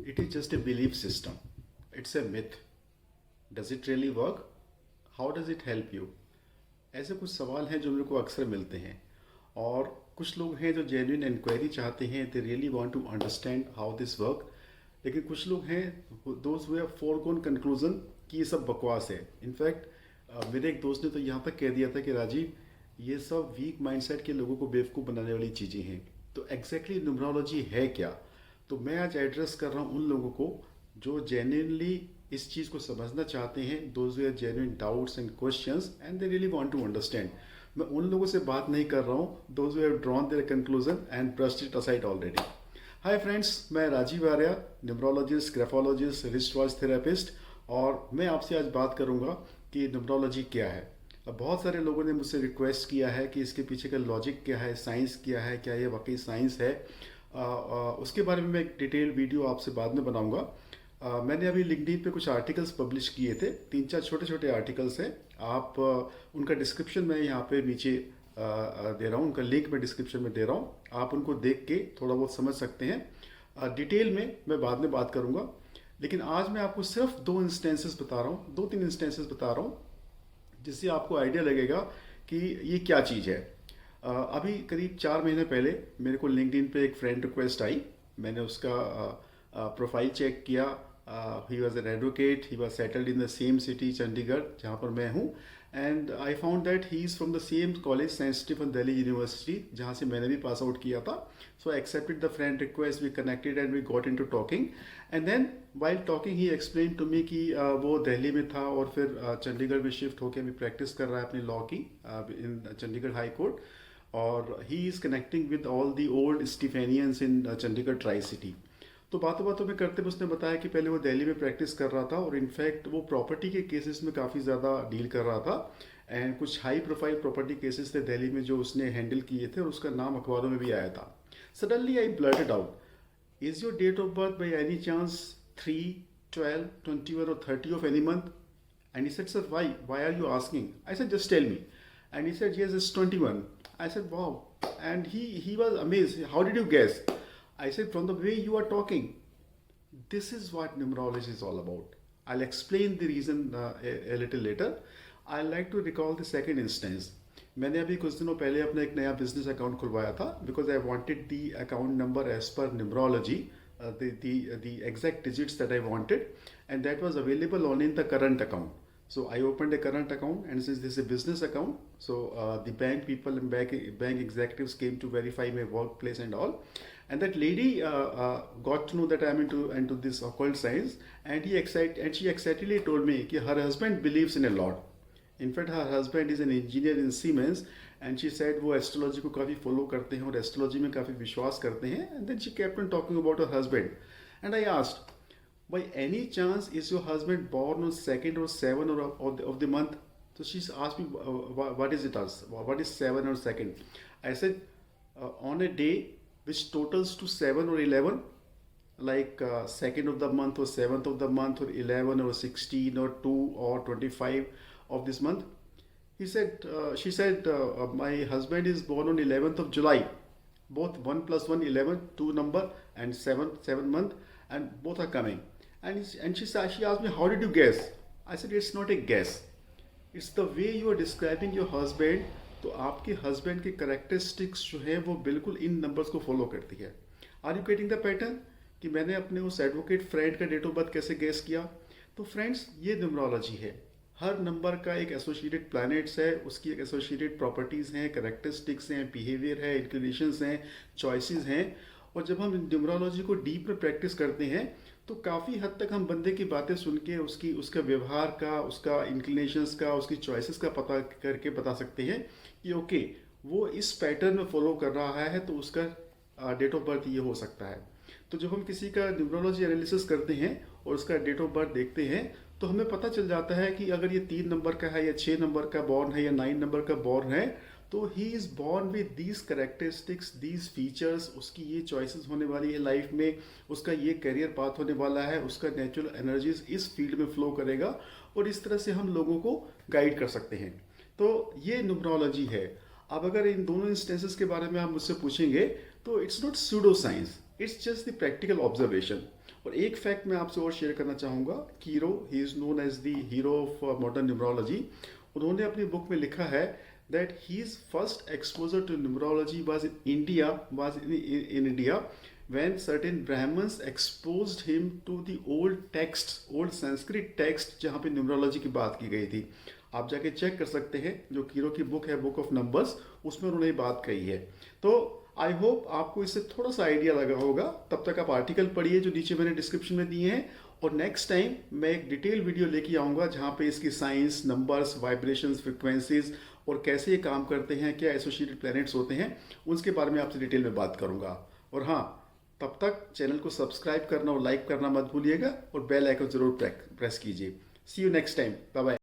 it is just a belief system. It's a myth. Does it really work? How does it help you? ऐसे कुछ सवाल हैं जो मेरे को अक्सर मिलते हैं, और कुछ लोग हैं जो जेन्युइन इंक्वायरी चाहते हैं, they really want to understand how this work. लेकिन कुछ लोग हैं those who have foregone conclusion कि ये सब बकवास है। इनफैक्ट मेरे एक दोस्त ने तो यहाँ तक कह दिया था कि राजीव, ये सब वीक माइंडसेट के लोगों को बेवकूफ़ बनाने वाली चीज़ें हैं। तो एग्जैक्टली न्यूमरोलॉजी है क्या? तो मैं आज एड्रेस कर रहा हूँ उन लोगों को जो जेन्युइनली इस चीज़ को समझना चाहते हैं, those have genuine doubts and questions and they really want to understand. मैं उन लोगों से बात नहीं कर रहा हूँ those have drawn their conclusion and brushed it aside already. Hi friends, मैं Rajiv Arya, numerologist, graphologist, wrist voice therapist, और मैं आपसे आज बात करूँगा कि न्यूमरोलॉजी क्या है। अब बहुत सारे लोगों ने मुझसे रिक्वेस्ट किया है कि इसके पीछे का लॉजिक क्या है, साइंस क्या है, क्या ये वाकई साइंस है। उसके बारे में मैं एक डिटेल वीडियो आपसे बाद में बनाऊंगा। मैंने अभी लिंक्डइन पे कुछ आर्टिकल्स पब्लिश किए थे, 3-4 छोटे छोटे आर्टिकल्स हैं। आप उनका डिस्क्रिप्शन मैं यहाँ पे नीचे दे रहा हूँ, उनका लिंक मैं डिस्क्रिप्शन में दे रहा हूँ। आप उनको देख के थोड़ा बहुत समझ सकते हैं। डिटेल में मैं बाद में बात करूँगा, लेकिन आज मैं आपको सिर्फ 2 इंस्टेंसेस बता रहा हूँ, 2-3 इंस्टेंसेस बता रहा हूँ, जिससे आपको आइडिया लगेगा कि ये क्या चीज़ है। अभी करीब 4 महीने पहले मेरे को लिंक्डइन पे एक फ्रेंड रिक्वेस्ट आई। मैंने उसका प्रोफाइल चेक किया। He was an advocate, he was settled in the same city Chandigarh जहाँ पर मैं हूँ, and I found that he is from the same college Saint Stephen Delhi university, जहाँ से मैंने भी पास आउट किया था। So I accepted the friend request, we connected and we got into talking, and then while talking he explain to me कि वो दिल्ली में था और फिर चंडीगढ़ में शिफ्ट होकर अभी प्रैक्टिस कर रहा है अपनी लॉ की इन चंडीगढ़ हाई कोर्ट, और he is connecting with all the old Stephanians in Chandigarh tri city. तो बातों बातों में करते हुए उसने बताया कि पहले वो दिल्ली में प्रैक्टिस कर रहा था, और इनफैक्ट वो प्रॉपर्टी के केसेस में काफ़ी ज़्यादा डील कर रहा था, एंड कुछ हाई प्रोफाइल प्रॉपर्टी केसेस थे दिल्ली में जो उसने हैंडल किए थे, और उसका नाम अखबारों में भी आया था। Suddenly I blurted out, is your date of birth by any chance 3, 12, 21 or 30 of any month? And he said, sir, why are you asking? I said, just tell me. And he said, yes, it's 21. I said, wow. And he was amazed. How did you guess? I said, from the way you are talking. This is what numerology is all about. I'll explain the reason a little later. I'd like to recall the second instance. मैंने अभी कुछ दिनों पहले अपना एक नया business account खुलवाया था, because I wanted the account number as per numerology, the exact digits that I wanted, and that was available only in the current account. So I opened a current account, and since this is a business account, so the bank people and bank executives came to verify my workplace and all, and that lady got to know that I'm into this occult science, and she excitedly told me that her husband believes in a lot. In fact, her husband is an engineer in Siemens, and she said वो astrology को काफ़ी follow करते हैं और astrology में काफ़ी विश्वास करते हैं। And then she kept on talking about her husband, and I asked, by any chance is your husband born on 2nd or 7 of the month? So she asked me, what is it as? What is 7 or 2nd? I said, on a day which totals to 7 or 11, like 2nd of the month or 7th of the month or 11 or 16 or 2 or 25 of this month. She said, my husband is born on 11th of July. Both 1 plus 1, 11, 2 number, and 7 month, and both are coming. And she asked me, how did you guess? I said, it's not a guess. It's the way you are describing your husband. तो आपके husband के characteristics जो है वो बिल्कुल इन numbers को follow करती है। Are you getting the pattern कि मैंने अपने उस एडवोकेट फ्रेंड का डेट ऑफ बर्थ कैसे गेस किया? तो फ्रेंड्स, ये न्यूमरोलॉजी है। हर नंबर का एक एसोसिएटेड प्लैनेट्स है, उसकी एक एसोसिएटेड प्रॉपर्टीज़ हैं, करेक्टरिस्टिक्स हैं, बिहेवियर है, इंक्लिनेशंस हैं, चॉइसेस हैं। और जब हम न्यूमरोलॉजी को डीप में प्रैक्टिस करते हैं तो काफ़ी हद तक हम बंदे की बातें सुन के उसका व्यवहार का, उसका इंक्लिनेशंस का, उसकी चॉइसेस का पता करके बता सकते हैं कि ओके, वो इस पैटर्न में फॉलो कर रहा है तो उसका डेट ऑफ बर्थ ये हो सकता है। तो जब हम किसी का न्यूमरोलॉजी एनालिसिस करते हैं और उसका डेट ऑफ बर्थ देखते हैं तो हमें पता चल जाता है कि अगर ये 3 नंबर का है या 6 नंबर का बॉर्न है या 9 नंबर का बॉर्न है, तो he is born with these characteristics, these features, उसकी ये चॉइसेस होने वाली है लाइफ में, उसका ये करियर पाथ होने वाला है, उसका नेचुरल एनर्जीज इस फील्ड में फ्लो करेगा, और इस तरह से हम लोगों को गाइड कर सकते हैं। तो ये न्यूमरोलॉजी है। अब अगर इन दोनों इंस्टेंसेस के बारे में आप मुझसे पूछेंगे तो it's not pseudo science, it's just the practical observation. और एक फैक्ट मैं आपसे और शेयर करना चाहूँगा, Cheiro, he is known as the hero of modern numerology. उन्होंने अपनी बुक में लिखा है that his first exposure to numerology was in India when certain Brahmins exposed him to the old texts, old Sanskrit text जहाँ पे numerology की बात की गई थी। आप जाके चेक कर सकते हैं, जो कीरो की बुक है, बुक ऑफ नंबर्स, उसमें उन्होंने ये बात कही है। तो आई होप आपको इससे थोड़ा सा आइडिया लगा होगा। तब तक आप आर्टिकल पढ़िए जो नीचे मैंने डिस्क्रिप्शन में दिए हैं, और नेक्स्ट टाइम मैं एक डिटेल वीडियो लेके आऊँगा जहाँ पे इसकी साइंस, नंबर्स, वाइब्रेशंस, फ्रिक्वेंसीज और कैसे ये काम करते हैं, क्या एसोसिएटेड प्लैनेट्स होते हैं, उसके बारे में आपसे डिटेल में बात करूँगा। और हाँ, तब तक चैनल को सब्सक्राइब करना और लाइक करना मत भूलिएगा, और बेल आइकन ज़रूर प्रेस कीजिए। See you next time, bye bye.